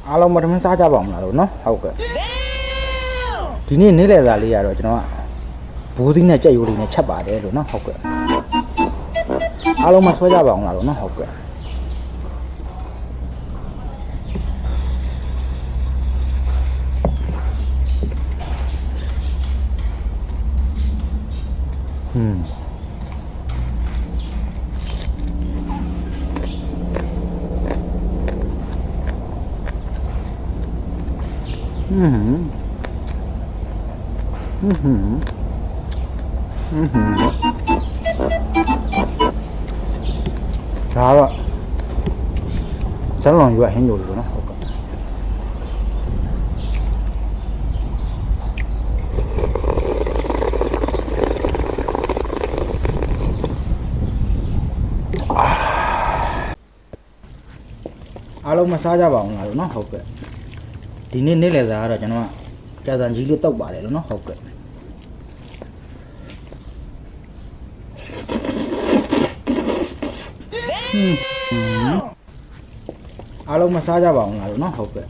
အားလုံးမထမင်းစားကြပါအောင်လားလို့နော်ဟုတ်ကဲ့ဒီနေ့နေ့လည်စာလေးရတော့ကျွန်တော်ကဘိုးသီးနဲ့ကြက်ရိုးလေးနဲ့ချက်ပါတယ်လို့နော်ဟုတ်ကဲ့အားလုံးမဆွဲကြပါအောင်လားလို့နော်ဟုတ်ကဲ့ဒါကဇလုံးရွက်ဟင်းလို့လို့နော်ဟုတ်ကဲ့အားလုံးမစားကြပါအောင်လားလို့နော်ဟုတ်ကဲ့ဒီနေ့နေ့လည်စာကတော့ကျွန်တော်ကကြာစံကြီးလေးတောက်ပါတယ်လို့နော်ဟုတ်ကဲ့အားလုံးမစားကြပါအောင်လားလို့နော်ဟုတ်ကဲ့